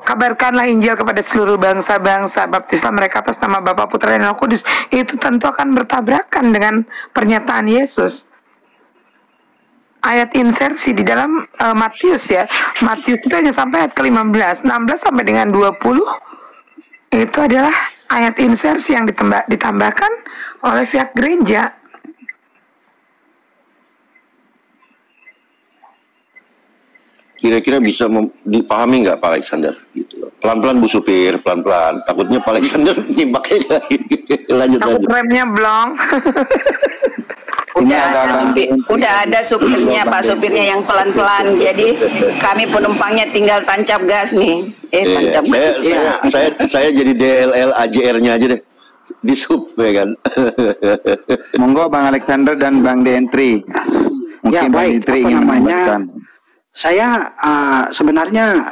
kabarkanlah Injil kepada seluruh bangsa-bangsa, baptislah mereka atas nama Bapa, Putra, dan Roh Kudus. Itu tentu akan bertabrakan dengan pernyataan Yesus. Ayat insersi di dalam Matius ya. Matius itu hanya sampai ayat ke-15, 16 sampai dengan 20 itu adalah ayat insersi yang ditambahkan oleh pihak gereja. Kira-kira bisa dipahami nggak Pak Alexander? Gitu. Pelan-pelan Bu Supir, pelan-pelan. Takutnya Pak Alexander nyimaknya lanjut. Takut remnya blong. Udah ada supirnya, Pak supirnya yang pelan-pelan. Jadi kami penumpangnya tinggal tancap gas nih. Tancap gas. Saya jadi DLL AJR-nya aja deh. Di sub ya kan. Monggo Bang Alexander dan Bang Dentri. Mungkin Ya baik, Dentri apa ingin namanya? menambahkan. Saya sebenarnya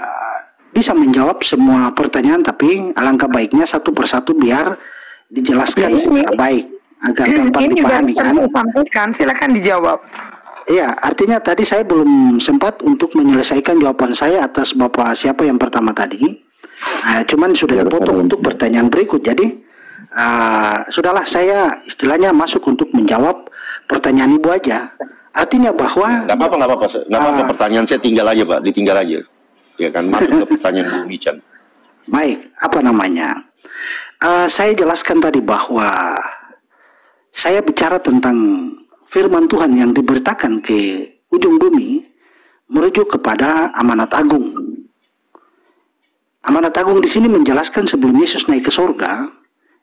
bisa menjawab semua pertanyaan, tapi alangkah baiknya satu persatu biar dijelaskan secara baik agar dapat dipahami kan. Sampaikan, silakan dijawab. Iya, artinya tadi saya belum sempat untuk menyelesaikan jawaban saya atas Bapak siapa yang pertama tadi. Cuman sudah dipotong untuk pertanyaan berikut. Jadi sudahlah, saya istilahnya masuk untuk menjawab pertanyaan Ibu aja. Artinya bahwa nggak apa-apa, pertanyaan saya tinggal aja Pak, ditinggal aja. Ya kan, masuk ke pertanyaan Bu Michan. Baik, apa namanya? Saya jelaskan tadi bahwa saya bicara tentang firman Tuhan yang diberitakan ke ujung bumi merujuk kepada amanat agung. Amanat agung di sini menjelaskan sebelum Yesus naik ke surga,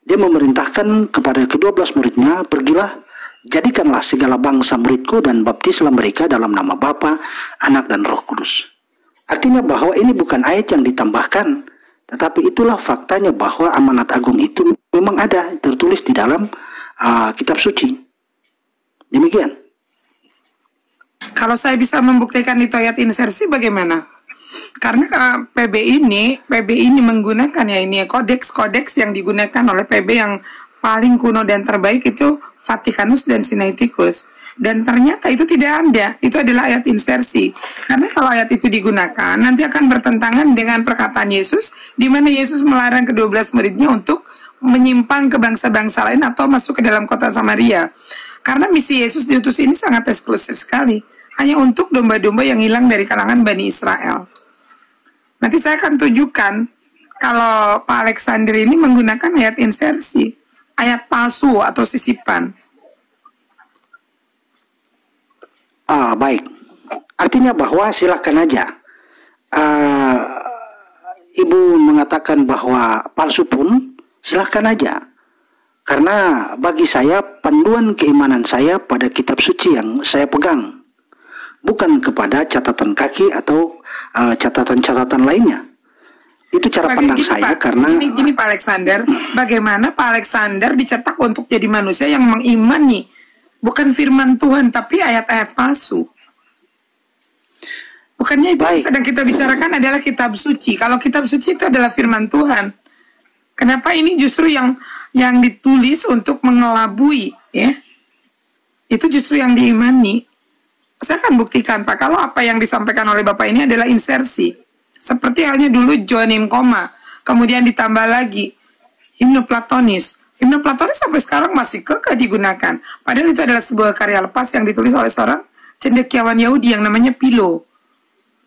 dia memerintahkan kepada ke-12 muridnya, pergilah, jadikanlah segala bangsa muridku dan baptislah mereka dalam nama Bapa, Anak dan Roh Kudus. Artinya bahwa ini bukan ayat yang ditambahkan, tetapi itulah faktanya bahwa amanat agung itu memang ada tertulis di dalam kitab suci. Demikian. Kalau saya bisa membuktikan itu ayat insersi bagaimana? Karena PB ini menggunakan ya ini kodeks yang digunakan oleh PB yang paling kuno dan terbaik itu Vatikanus dan Sinaiticus, dan ternyata itu tidak ada. Itu adalah ayat insersi. Karena kalau ayat itu digunakan nanti akan bertentangan dengan perkataan Yesus, di mana Yesus melarang ke-12 muridnya untuk menyimpang ke bangsa-bangsa lain atau masuk ke dalam kota Samaria. Karena misi Yesus diutus ini sangat eksklusif sekali, hanya untuk domba-domba yang hilang dari kalangan Bani Israel. Nanti saya akan tunjukkan kalau Pak Alexander ini menggunakan ayat insersi, ayat palsu atau sisipan. Baik. Artinya bahwa silakan aja. Ibu mengatakan bahwa palsu pun silakan aja. Karena bagi saya panduan keimanan saya pada kitab suci yang saya pegang, bukan kepada catatan kaki atau catatan-catatan lainnya. Itu cara pandang saya, Pak, karena gini Pak Alexander, bagaimana Pak Alexander dicetak untuk jadi manusia yang mengimani bukan firman Tuhan tapi ayat-ayat palsu. Bukannya itu yang sedang kita bicarakan adalah kitab suci. Kalau kitab suci itu adalah firman Tuhan, kenapa ini justru yang ditulis untuk mengelabui, ya? Itu justru yang diimani. Saya akan buktikan Pak, kalau apa yang disampaikan oleh Bapak ini adalah insersi. Seperti halnya dulu Joanin Koma, kemudian ditambah lagi himne Platonis. Himne Platonis sampai sekarang masih kekeh digunakan. Padahal itu adalah sebuah karya lepas yang ditulis oleh seorang cendekiawan Yahudi yang namanya Philo.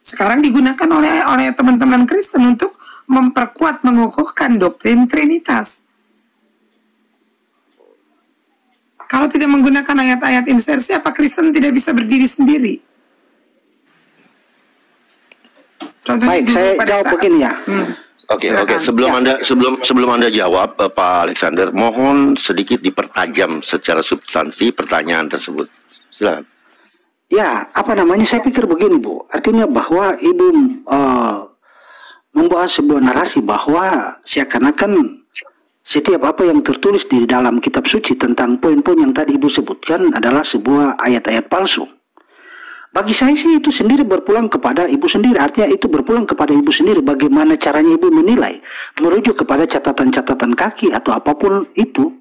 Sekarang digunakan oleh teman-teman Kristen untuk memperkuat, mengukuhkan doktrin Trinitas. Kalau tidak menggunakan ayat-ayat insersi, apa Kristen tidak bisa berdiri sendiri? Contohnya baik, saya jawab begini ya. Oke. Sebelum Anda jawab, Pak Alexander, mohon sedikit dipertajam secara substansi pertanyaan tersebut. Silakan. Ya, apa namanya? Saya pikir begini, Bu. Artinya bahwa Ibu membawa sebuah narasi bahwa seakan-akan setiap apa yang tertulis di dalam kitab suci tentang poin-poin yang tadi Ibu sebutkan adalah sebuah ayat-ayat palsu. Bagi saya sih itu sendiri berpulang kepada Ibu sendiri. Artinya itu berpulang kepada Ibu sendiri. Bagaimana caranya Ibu menilai, merujuk kepada catatan-catatan kaki atau apapun itu.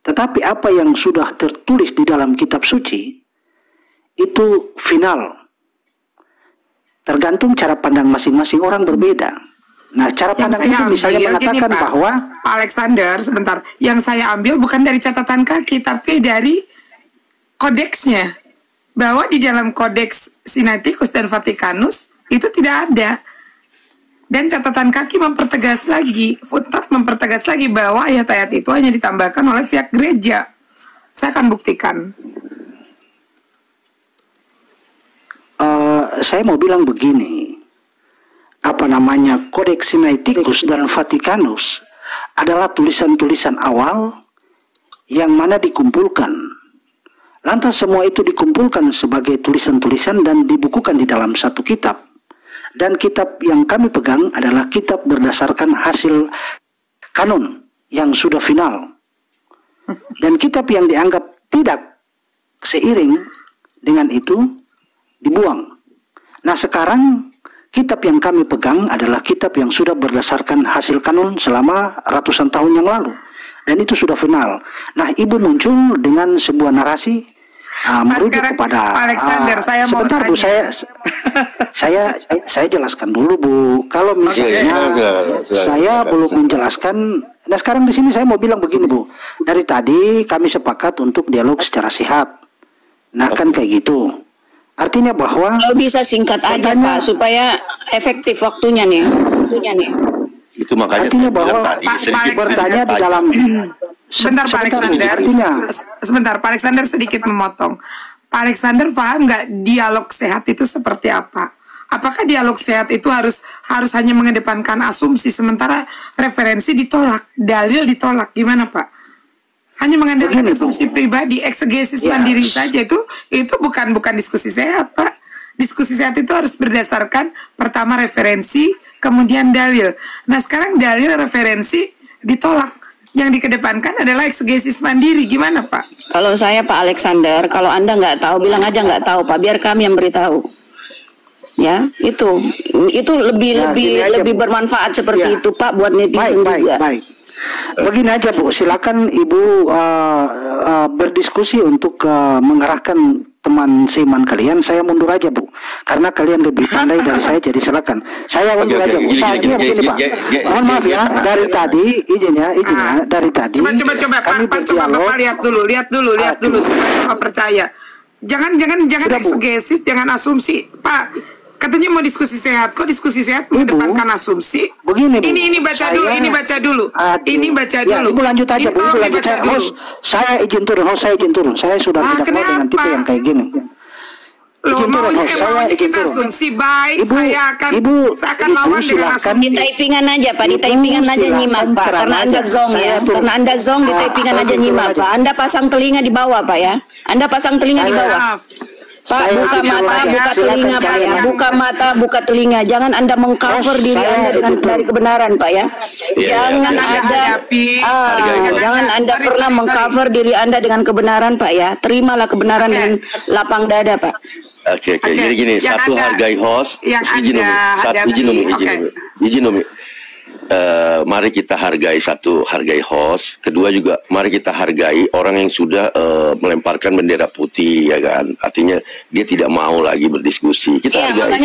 Tetapi apa yang sudah tertulis di dalam kitab suci itu final. Tergantung cara pandang masing-masing orang berbeda. Nah, cara Yang pandang saya itu misalnya ambil gini, mengatakan Pak. bahwa Pak Alexander, sebentar. Yang saya ambil bukan dari catatan kaki, tapi dari kodeksnya. Bahwa di dalam kodeks Sinaiticus dan Vaticanus itu tidak ada. Dan catatan kaki mempertegas lagi, footnote mempertegas lagi bahwa ayat-ayat itu hanya ditambahkan oleh pihak gereja. Saya akan buktikan. Saya mau bilang begini, Kodeks Sinaiticus dan Vaticanus adalah tulisan-tulisan awal yang mana dikumpulkan. Lantas semua itu dikumpulkan sebagai tulisan-tulisan dan dibukukan di dalam satu kitab. Dan kitab yang kami pegang adalah kitab berdasarkan hasil kanon yang sudah final. Dan kitab yang dianggap tidak seiring dengan itu dibuang. Nah, sekarang kitab yang kami pegang adalah kitab yang sudah berdasarkan hasil kanon selama ratusan tahun yang lalu. Dan itu sudah final. Nah, Ibu muncul dengan sebuah narasi merujuk kepada Pak Alexander, saya mau sebentar Bu, saya jelaskan dulu Bu. Kalau misalnya saya belum menjelaskan, nah sekarang di sini saya mau bilang begini Bu. Dari tadi kami sepakat untuk dialog secara sehat. Nah kan kayak gitu. Artinya bahwa Kalau bisa singkat aja Pak, supaya efektif waktunya nih. Itu makanya artinya bahwa bertanya di dalam Sebentar Pak Alexander, sebentar Pak Alexander sedikit memotong. Pak Alexander paham nggak dialog sehat itu seperti apa? Apakah dialog sehat itu harus hanya mengedepankan asumsi sementara referensi ditolak, dalil ditolak, gimana Pak? Hanya mengandalkan asumsi pribadi, eksegesis mandiri saja itu bukan diskusi sehat Pak. Diskusi sehat itu harus berdasarkan pertama referensi, kemudian dalil. Nah sekarang dalil referensi ditolak. Yang dikedepankan adalah eksegesis mandiri. Gimana Pak? Kalau saya Pak Alexander, kalau Anda nggak tahu, bilang aja nggak tahu Pak, biar kami yang beritahu. Ya, itu lebih bermanfaat seperti itu Pak buat netizen juga. Baik. Begini aja Bu, silakan Ibu berdiskusi untuk mengarahkan teman seiman kalian. Saya mundur aja Bu, karena kalian lebih pandai dari saya, jadi silakan. Saya mundur aja Bu. Soalnya begini Pak, mohon maaf ya, dari tadi izinnya dari tadi. Coba Bapak lihat dulu supaya Bapak percaya. Jangan eksegesis, jangan asumsi Pak. Katanya mau diskusi sehat, kok diskusi sehat mengedepankan asumsi? Begini Bu, ini baca dulu. Ibu lanjut aja Bu, Ibu lanjut. Saya izin turun, saya sudah tidak mau dengan tipe yang kayak gini. Loh, maunya kita asumsi baik, saya akan lawan dengan asumsi. Di typingan aja Pak, di typingan aja nyimak Pak, karena Anda zong ya, karena Anda zong di typingan aja nyimak Pak. Anda pasang telinga di bawah Pak ya, Anda pasang telinga di bawah. Pak, buka mata, buka telinga Pak ya. Buka mata, buka telinga. Jangan Anda mengcover diri Anda dari kebenaran Pak ya. Jangan Anda pernah mengcover diri Anda dengan kebenaran Pak ya. Terimalah kebenaran dengan lapang dada Pak. Oke. Jadi gini, satu hargai host, izin Umi. Mari kita hargai host. Kedua juga mari kita hargai orang yang sudah melemparkan bendera putih, ya kan. Artinya dia tidak mau lagi berdiskusi. Kita hargai.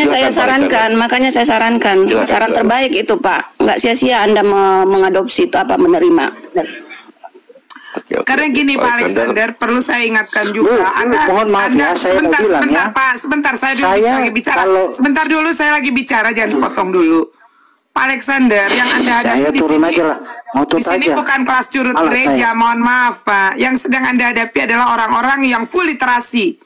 Makanya saya sarankan cara terbaik itu Pak. Nggak sia-sia Anda mengadopsi itu menerima. Oke. Karena gini Pak Alexander, perlu saya ingatkan juga. Mohon maaf ya, saya sebentar, mau bilang ya. Pak, sebentar saya lagi bicara. Sebentar dulu saya lagi bicara, jangan dipotong dulu. Pak Alexander, yang Anda hadapi di sini bukan kelas curut gereja, mohon maaf Pak. Yang sedang Anda hadapi adalah orang-orang yang full literasi,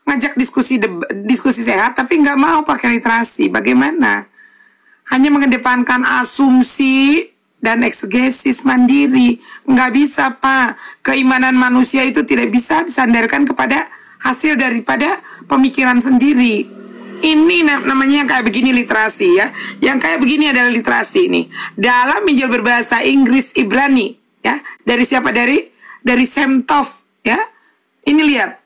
ngajak diskusi sehat, tapi nggak mau pakai literasi. Bagaimana? Hanya mengedepankan asumsi dan eksegesis mandiri. Nggak bisa Pak. Keimanan manusia itu tidak bisa disandarkan kepada hasil daripada pemikiran sendiri. Ini namanya yang kayak begini literasi ya. Yang kayak begini adalah literasi ini. Dalam Injil berbahasa Inggris Ibrani ya. Dari siapa? Dari Semtov ya. Ini lihat.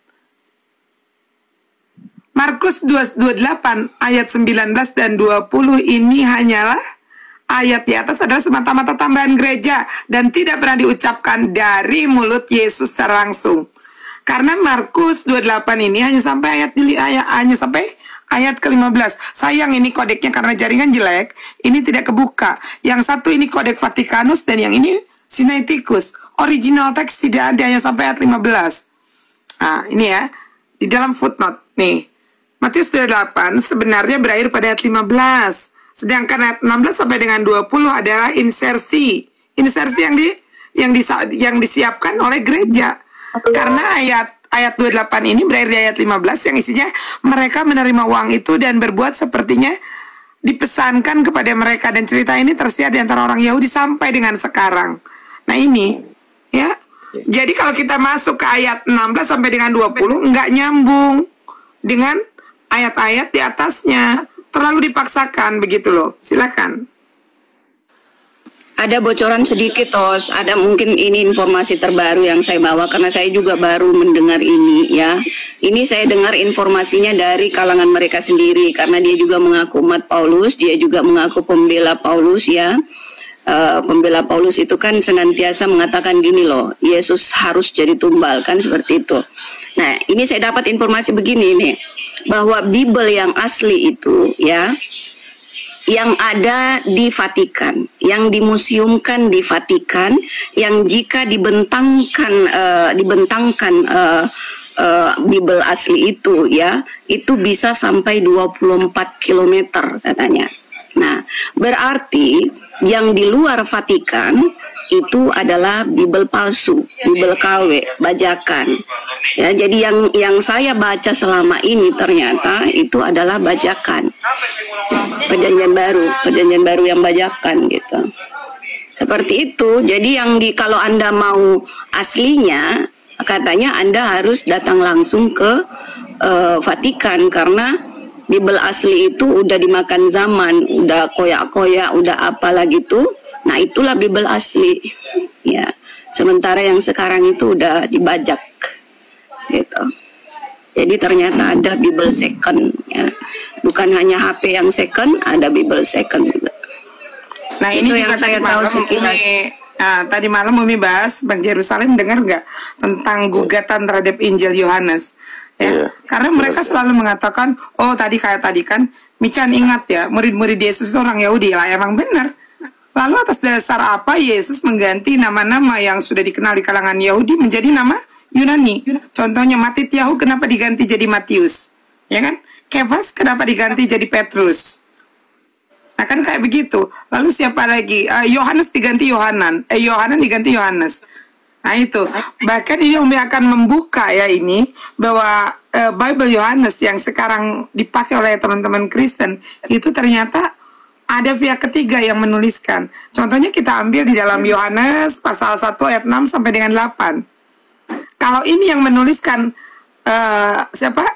Markus 28 ayat 19 dan 20 ini hanyalah ayat di atas adalah semata-mata tambahan gereja dan tidak pernah diucapkan dari mulut Yesus secara langsung. Karena Markus 28 ini hanya sampai ayat ke-15. Sayang ini kodeknya karena jaringan jelek, ini tidak kebuka. Yang satu ini kodek Vatikanus dan yang ini Sinaiticus. Original teks tidak ada, hanya sampai ayat 15. Nah, ini ya, di dalam footnote nih. Matius 28 sebenarnya berakhir pada ayat 15. Sedangkan ayat 16 sampai dengan 20 adalah insersi. Insersi yang disiapkan oleh gereja. Karena ayat 28 ini berakhir di ayat 15 yang isinya mereka menerima uang itu dan berbuat sepertinya dipesankan kepada mereka, dan cerita ini tersiar di antara orang Yahudi sampai dengan sekarang. Nah ini ya. Jadi kalau kita masuk ke ayat 16 sampai dengan 20 nggak nyambung dengan ayat-ayat di atasnya. Terlalu dipaksakan begitu loh. Silakan. Ada bocoran sedikit, Tos. Ada mungkin ini informasi terbaru yang saya bawa karena saya juga baru mendengar ini ya. Ini saya dengar informasinya dari kalangan mereka sendiri karena dia juga mengaku umat Paulus, dia juga mengaku pembela Paulus ya. Pembela Paulus itu kan senantiasa mengatakan gini loh, Yesus harus jadi tumbal, kan seperti itu. Nah, ini saya dapat informasi begini nih, bahwa Bible yang asli itu ya, yang ada di Vatikan, yang dimuseumkan di Vatikan, yang jika dibentangkan Bible asli itu ya, itu bisa sampai 24 km katanya. Nah, berarti yang di luar Vatikan itu adalah Bible palsu, Bible KW, bajakan. Ya, jadi yang saya baca selama ini ternyata itu adalah bajakan. Perjanjian baru yang bajakan gitu. Seperti itu. Jadi kalau Anda mau aslinya, katanya Anda harus datang langsung ke Vatikan karena Bible asli itu udah dimakan zaman, udah koyak-koyak, udah apalah gitu. Nah, itulah Bible asli. Ya. Sementara yang sekarang itu udah dibajak. Gitu. Jadi ternyata ada Bible second ya. Bukan hanya HP yang second, ada Bible second juga. Nah, ini juga yang saya tahu sekilas. Tadi malam Umi bahas Bang Jerusalem, dengar nggak tentang gugatan terhadap Injil Yohanes? Ya, karena mereka selalu mengatakan, oh tadi kan Mican ingat ya, murid-murid Yesus itu orang Yahudi lah, emang benar. Lalu atas dasar apa Yesus mengganti nama-nama yang sudah dikenal di kalangan Yahudi menjadi nama Yunani? Contohnya Matityahu kenapa diganti jadi Matius, ya kan? Kefas kenapa diganti jadi Petrus? Nah kan kayak begitu. Lalu siapa lagi? Yohanes diganti Yohanan diganti Yohanes. Nah itu, bahkan ini Umi akan membuka ya ini, bahwa Bible Yohanes yang sekarang dipakai oleh teman-teman Kristen, itu ternyata ada pihak ketiga yang menuliskan. Contohnya kita ambil di dalam Yohanes pasal 1 ayat 6 sampai dengan 8. Kalau ini yang menuliskan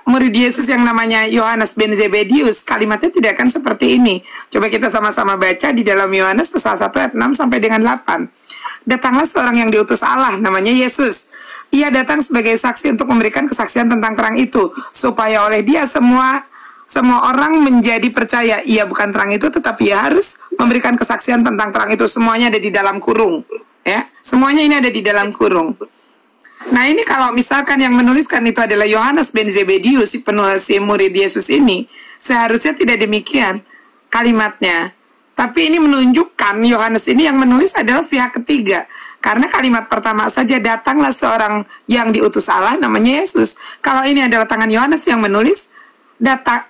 murid Yesus yang namanya Yohanes bin Zebedius, kalimatnya tidak akan seperti ini. Coba kita sama-sama baca di dalam Yohanes pasal 1 ayat 6 sampai dengan 8. Datanglah seorang yang diutus Allah, namanya Yesus. Ia datang sebagai saksi untuk memberikan kesaksian tentang terang itu, supaya oleh dia semua orang menjadi percaya. Ia bukan terang itu, tetapi ia harus memberikan kesaksian tentang terang itu. Semuanya ada di dalam kurung, ya. Semuanya ini ada di dalam kurung. Nah ini kalau misalkan yang menuliskan itu adalah Yohanes bin Zebedius, si murid Yesus ini, seharusnya tidak demikian kalimatnya. Tapi ini menunjukkan Yohanes ini yang menulis adalah pihak ketiga. Karena kalimat pertama saja, datanglah seorang yang diutus Allah, namanya Yesus. Kalau ini adalah tangan Yohanes yang menulis,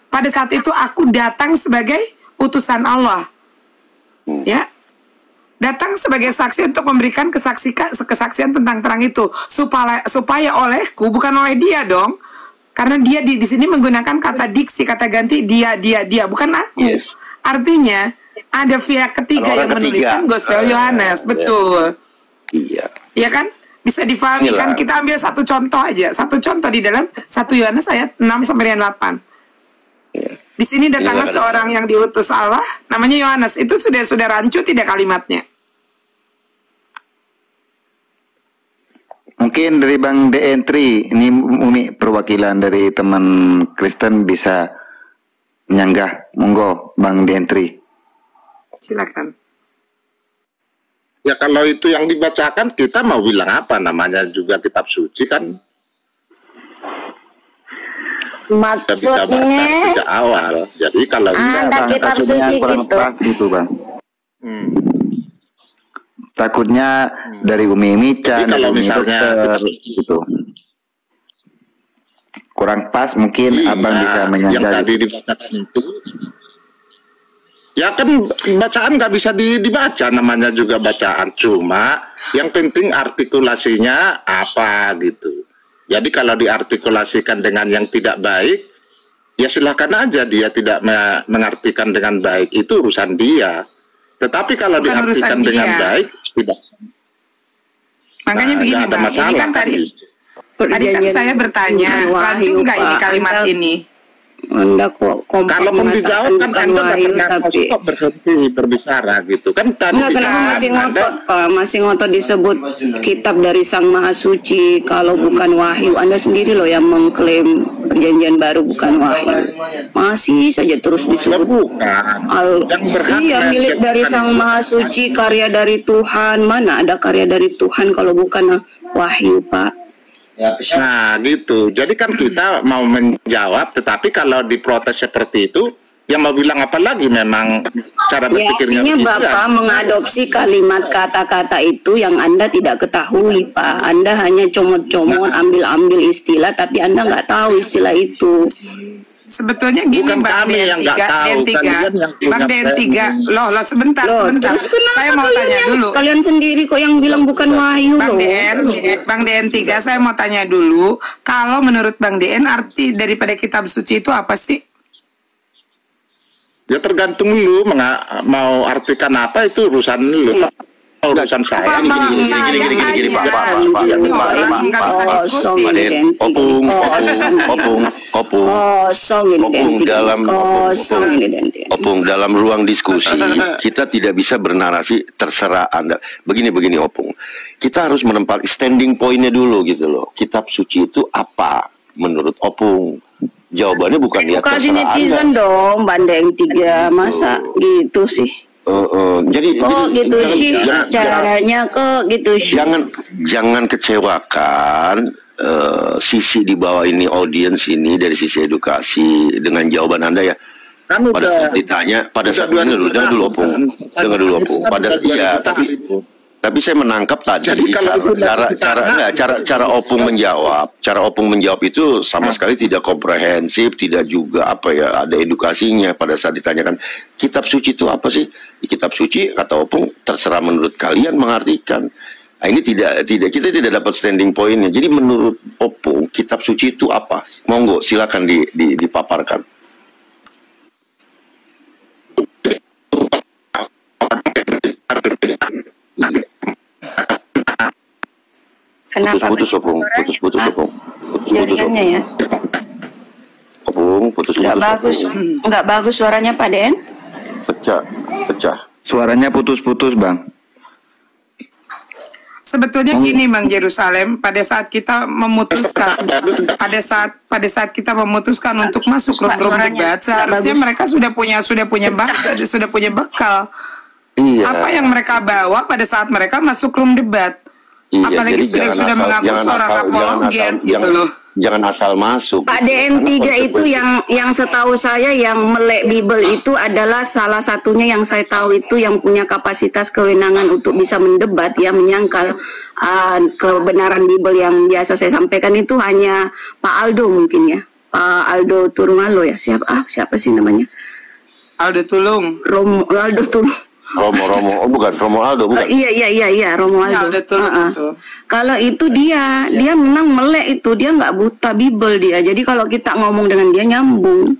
pada saat itu aku datang sebagai utusan Allah. Ya, datang sebagai saksi untuk memberikan kesaksian tentang terang itu, supaya olehku, bukan oleh dia dong, karena dia di sini menggunakan kata diksi, kata ganti dia, bukan aku. Artinya ada pihak ketiga yang menuliskan Gospel Yohanes, betul. Iya. Iya kan? Bisa difahami kan? Kita ambil satu contoh aja, satu contoh di dalam 1 Yohanes ayat 6 sampai dengan 8. Di sini datanglah seorang yang diutus Allah, namanya Yohanes. Itu sudah rancu tidak kalimatnya? Mungkin dari Bang Deentri, ini Umi perwakilan dari teman Kristen bisa menyanggah. Monggo Bang Deentri. Silakan. Ya kalau itu yang dibacakan, kita mau bilang apa, namanya juga kitab suci kan. kita bisa baca sejak awal. Jadi kalau ada kitab suci kurang gitu. pas itu Bang. Takutnya dari Umi Mica, jadi kalau dari Umi misalnya Dokter, gitu. Kurang pas mungkin Abang bisa yang menyangka. tadi dibacakan itu, ya kan bacaan nggak bisa dibaca, namanya juga bacaan. Cuma yang penting artikulasinya apa gitu. Jadi kalau diartikulasikan dengan yang tidak baik, ya silakan aja dia tidak mengartikan dengan baik, itu urusan dia. Tetapi kalau Bukan diartikan urusan dengan dia. baik, tidak. Makanya begini nggak ada Bang, masalah ini kan tadi kan saya bertanya, lanjut nggak ini kalimat ini? Anda kok kompak Kalaupun dijawab kan bukan Anda nggak wahyu pernah tapi stop berhenti berbicara gitu kan tadi. enggak, kenapa masih ngotot Pak? Masih ngotot disebut kitab dari Sang Maha Suci kalau bukan wahyu. Anda sendiri loh yang mengklaim perjanjian baru bukan wahyu. Masih saja terus disebut yang berhak iya milik dari menciptakan Sang Maha Suci, karya dari Tuhan. Mana ada karya dari Tuhan kalau bukan wahyu Pak? Nah gitu, jadi kan kita mau menjawab, tetapi kalau diprotes seperti itu, yang mau bilang apa lagi, memang cara Ya, berpikirnya artinya begitu Bapak ya. mengadopsi kalimat kata-kata itu yang Anda tidak ketahui Pak. Anda hanya comot-comot, ambil-ambil istilah, tapi Anda nggak tahu istilah itu. Sebetulnya gini Bukan Bang kami yang nggak tahu, DN3, kalian yang punya Bang DN3, loh sebentar, Loh, sebentar. terus kenapa Saya mau kalian tanya yang- dulu. Kalian sendiri kok yang bilang bukan wahyu Bang loh. Bang DN3, saya mau tanya dulu, kalau menurut Bang DN arti daripada kitab suci itu apa sih? Ya tergantung lu mau artikan apa, itu urusan lu, urusan saya. Gini, Pak. Orang nggak bisa diskusi. Kosong identik. Kosong identik. Opung, dalam ruang diskusi kita tidak bisa bernarasi terserah Anda. Begini Opung, kita harus menempati standing pointnya dulu gitu loh. Kitab suci itu apa menurut Opung? Jawabannya bukan ya Kasih terserah netizen Anda. dong, bandeng 3 masa gitu sih. Jadi Kok gitu sih caranya kok gitu sih. Jangan kecewakan sisi di bawah ini, audiens ini dari sisi edukasi dengan jawaban Anda ya. Kan Pada saat ditanya, dengar dulu Opung. Tapi saya menangkap tadi Jadi kalau cara Opung menjawab itu sama sekali tidak komprehensif, tidak juga ada edukasinya pada saat ditanyakan kitab suci itu apa sih? Kitab suci kata Opung terserah menurut kalian mengartikan. Nah, ini tidak kita tidak dapat standing pointnya. Jadi menurut Opung kitab suci itu apa? Monggo silakan dipaparkan. Kenapa? Putus Opung. Jaringannya ya. Opung, putus. Nggak bagus suaranya Pak Den. Pecah. Suaranya putus-putus Bang. Sebetulnya gini Bang Yerusalem, pada saat kita memutuskan untuk masuk room debat, seharusnya mereka sudah punya bekal. Iya. Apa yang mereka bawa pada saat mereka masuk room debat. Iya, apalagi jadi sudah mengaku seorang apologet gitu loh. Jangan asal masuk. Pak DN3 itu yang setahu saya yang melek Bible itu adalah salah satunya yang saya tahu itu yang punya kapasitas kewenangan untuk bisa mendebat ya, menyangkal kebenaran Bible yang biasa saya sampaikan itu hanya Pak Aldo mungkin ya. Pak Aldo Turungalo ya. Siapa sih namanya? Aldo Tulung. Aldo Tulung. Romo Aldo bukan? Iya Romo Aldo. Betul. Kalau itu dia memang melek itu, dia nggak buta Bible dia. Jadi kalau kita ngomong dengan dia nyambung.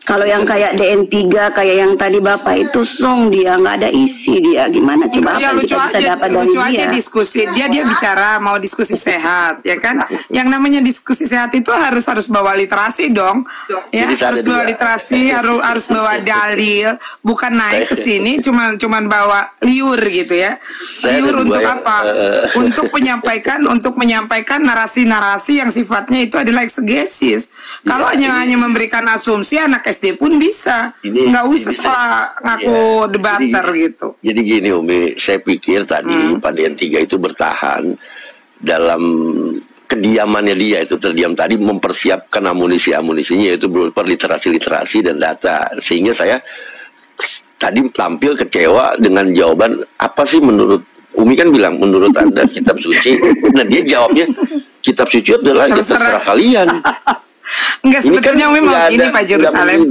Kalau yang kayak DN3 kayak yang tadi Bapak itu song dia nggak ada isi dia, gimana coba Ya, apa yang kita bisa dapat dari lucu dia? aja diskusi dia bicara mau diskusi sehat ya kan, yang namanya diskusi sehat itu harus bawa literasi dong ya. Jadi harus bawa literasi, harus bawa dalil, bukan naik ke sini cuman bawa liur gitu ya. Liur untuk apa? Untuk menyampaikan narasi-narasi yang sifatnya itu adalah eksegesis. Kalau hanya memberikan asumsi, anak SD pun bisa, nggak usah sekolah ngaku debater gitu. Jadi gini Umi, saya pikir tadi Pak DN3 itu bertahan dalam kediamannya dia itu terdiam tadi mempersiapkan amunisinya yaitu berupa literasi dan data, sehingga saya tadi tampil kecewa dengan jawaban apa sih menurut Umi kan bilang menurut Anda kitab suci. Nah dia jawabnya kitab suci adalah terserah kalian. Enggak, sebetulnya Umi mau ini Pak Jerusalem.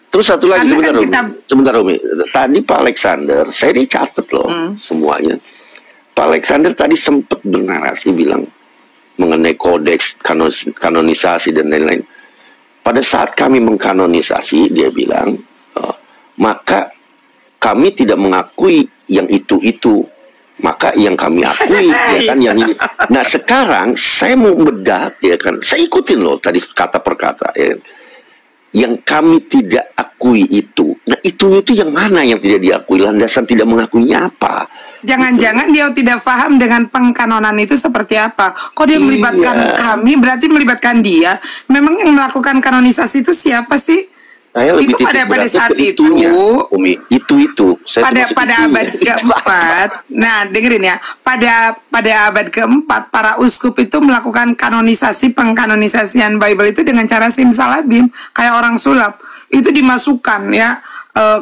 Terus satu lagi Karena sebentar Umi. Tadi Pak Alexander, saya dicatat loh semuanya. Pak Alexander tadi sempat bernarasi bilang mengenai kodeks kanonisasi dan lain-lain. Pada saat kami mengkanonisasi, dia bilang, maka kami tidak mengakui yang itu. Maka yang kami akui ya kan yang ini. Nah sekarang saya mau bedah ya kan, saya ikutin loh tadi kata per kata ya. Yang kami tidak akui itu, nah itu yang mana yang tidak diakui, landasan tidak mengakuinya apa? Jangan-jangan dia tidak paham dengan pengkanonan itu seperti apa. Kok dia melibatkan kami, berarti melibatkan dia. Memang yang melakukan kanonisasi itu siapa sih? Saya lebih itu pada saat itu, Umi, itu. Saya pada abad keempat. Nah, dengerin ya. Pada abad keempat, para uskup itu melakukan pengkanonisasian Bible itu dengan cara simsalabim, kayak orang sulap. Itu dimasukkan ya,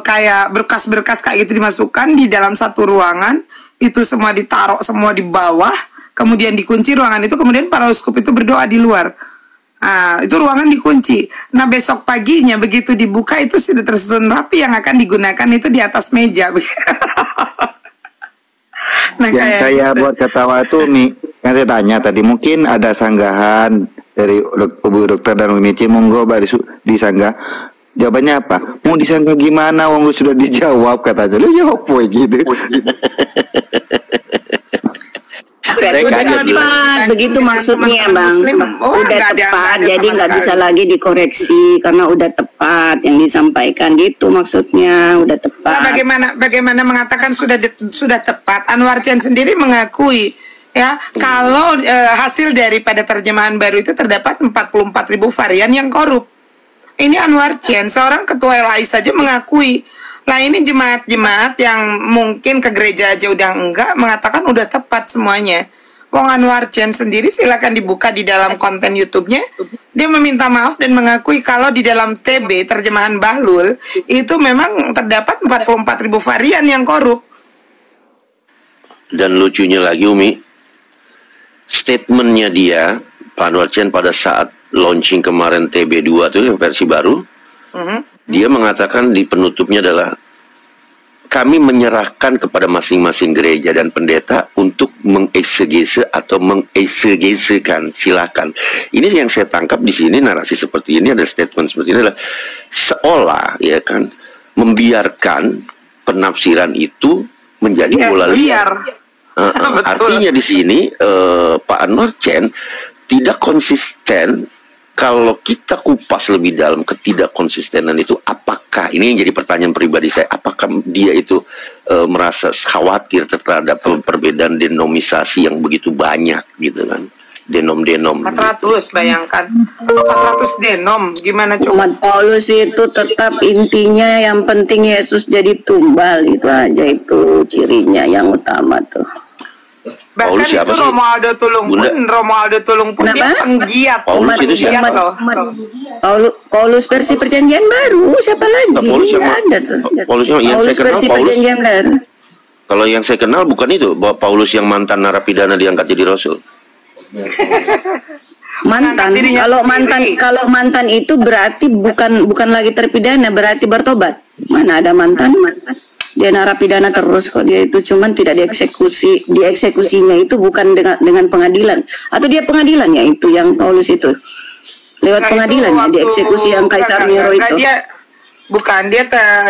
kayak berkas-berkas kayak gitu dimasukkan di dalam satu ruangan. Itu semua ditaruh semua di bawah, kemudian dikunci ruangan itu, kemudian para uskup itu berdoa di luar. Nah, itu ruangan dikunci. Nah, besok paginya begitu dibuka itu sudah tersusun rapi, yang akan digunakan itu di atas meja. Nah, yang saya gitu buat ketawa itu nih, yang saya tanya tadi, mungkin ada sanggahan dari Bu Dokter dan Umi Ci, monggo disanggah. Jawabannya apa? Mau disanggah gimana? Wong sudah dijawab katanya. Lu jawab poe gitu. Udah tepat, begitu maksudnya Bang. Udah tepat, jadi nggak bisa lagi dikoreksi karena udah tepat yang disampaikan gitu maksudnya, udah tepat. Nah, bagaimana mengatakan sudah tepat? Anwar Chen sendiri mengakui ya kalau hasil daripada terjemahan baru itu terdapat 44.000 varian yang korup. Ini Anwar Chen, seorang ketua LAI saja mengakui. Lah ini jemaat-jemaat yang mungkin ke gereja aja udah enggak, mengatakan udah tepat semuanya. Wong Anwar Chen sendiri silakan dibuka di dalam konten YouTube-nya. Dia meminta maaf dan mengakui kalau di dalam TB terjemahan Bahlul itu memang terdapat 44.000 varian yang korup. Dan lucunya lagi Umi, statementnya dia Pak Anwar Chen pada saat launching kemarin TB2 itu versi baru, dia mengatakan di penutupnya adalah kami menyerahkan kepada masing-masing gereja dan pendeta untuk mengeksegese atau mengesegesekan, silakan. Ini yang saya tangkap di sini, narasi seperti ini, ada statement seperti ini adalah seolah ya kan membiarkan penafsiran itu menjadi bola liar. Artinya di sini Pak Anwar Chen tidak konsisten. Kalau kita kupas lebih dalam ketidakkonsistenan itu, apakah ini yang jadi pertanyaan pribadi saya, apakah dia itu merasa khawatir terhadap perbedaan denomisasi yang begitu banyak gitu kan, denom 400 gitu. Bayangkan 400 denom, gimana coba? Umat Paulus itu tetap intinya yang penting Yesus jadi tumbal, itu aja, itu cirinya yang utama tuh. Bahkan itu Romualdo Tulung pun dia penggiat. Paulus versi perjanjian baru, siapa lagi? Ada tuh. Paulus versi perjanjian baru. Kalau yang saya kenal bukan itu, bahwa Paulus yang mantan narapidana diangkat jadi rasul. Kalau mantan itu berarti bukan lagi terpidana, berarti bertobat. Mana ada mantan? Dia narapidana terus kok, dia itu cuman tidak dieksekusi. Dieksekusinya itu bukan dengan pengadilan, atau dia pengadilan ya, itu yang Paulus itu lewat pengadilan ya, dieksekusi yang Kaisar Nero itu. Dia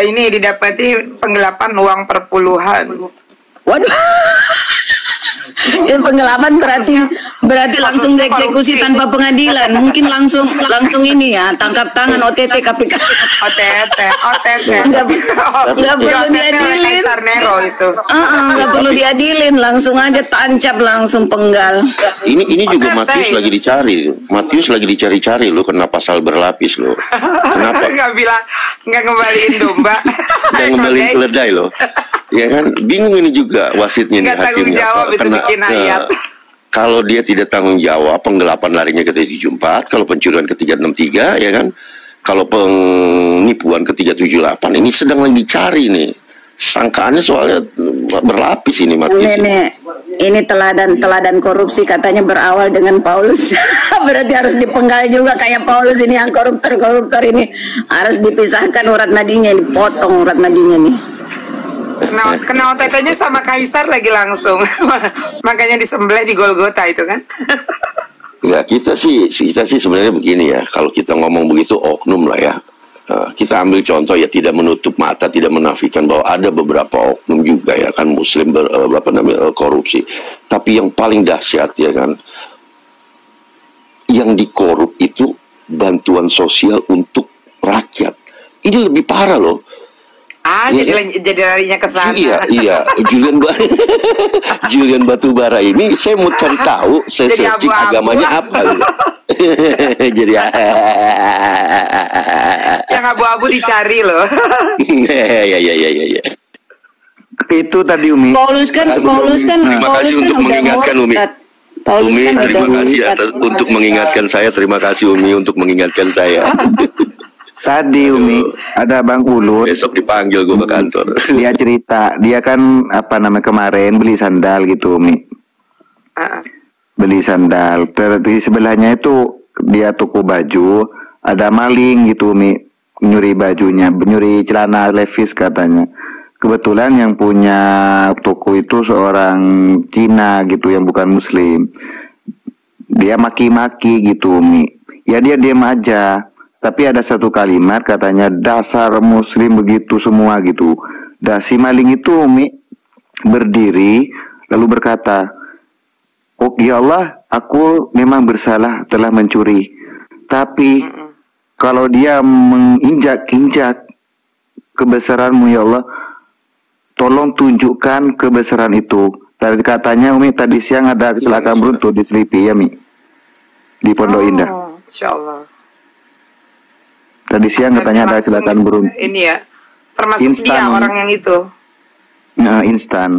ini didapati penggelapan uang perpuluhan. Waduh. Itu penggelapan berarti langsung dieksekusi tanpa pengadilan. Mungkin langsung ini ya, tangkap tangan OTT KPK. OTT. Nggak perlu diadilin. Kaisar Nero itu. Nggak perlu diadilin, langsung aja tancap, langsung penggal. Ini juga Matius lagi dicari. Matius lagi dicari-cari lo, kena pasal berlapis lo. Kenapa? Nggak ngembaliin domba. Nggak ngembaliin keledai lo. Ya kan, bingung ini juga wasitnya nih, hakimnya. Jawab itu bikin ayat. Kalau dia tidak tanggung jawab, penggelapan larinya ke 374, kalau pencurian ke 363, ya kan? Kalau penipuan ke 378, ini sedang lagi cari nih. Sangkaannya soalnya berlapis ini, Mas. Ini teladan korupsi katanya berawal dengan Paulus. Berarti harus dipenggal juga kayak Paulus ini, yang koruptor ini harus dipisahkan urat nadinya, dipotong urat nadinya nih. Kena OTT-nya sama Kaisar lagi langsung. Makanya disembelih di Golgota itu kan. Ya, kita sih sebenarnya begini ya. Kalau kita ngomong begitu oknum lah ya. Kita ambil contoh ya, tidak menutup mata, tidak menafikan bahwa ada beberapa oknum juga ya kan Muslim korupsi. Tapi yang paling dahsyat ya kan, yang dikorup itu bantuan sosial untuk rakyat. Ini lebih parah loh. Jadi larinya ke sana. Iya. Julian Batubara ini saya mau cari tahu, saya searching agamanya apa. Jadi yang abu-abu dicari loh. Ya. Itu tadi Umi. Paulus kan. Terima kasih untuk mengingatkan Umi. Umi, terima kasih untuk mengingatkan saya. Terima kasih Umi untuk mengingatkan saya. Tadi Umi ada Bang Ulut. Besok dipanggil gue ke kantor. Dia cerita, dia kan kemarin beli sandal gitu Umi. Beli sandal. Di sebelahnya itu dia toko baju, ada maling gitu Umi, nyuri bajunya, nyuri celana Levi's katanya. Kebetulan yang punya toko itu seorang Cina gitu yang bukan Muslim. Dia maki-maki gitu Umi. Ya dia diam aja. Tapi ada satu kalimat katanya, dasar Muslim begitu semua gitu. Si maling itu Umi berdiri lalu berkata, oh ya Allah, aku memang bersalah telah mencuri. Tapi kalau dia menginjak-injak kebesaranmu ya Allah, tolong tunjukkan kebesaran itu. Tadi katanya Umi tadi siang ada kecelakaan beruntun di Selipi ya Mi, di Pondok Indah. Insyaallah. Tadi siang katanya ada kecelakaan beruntun. Ini ya, termasuk instan. Dia orang yang itu. Instan.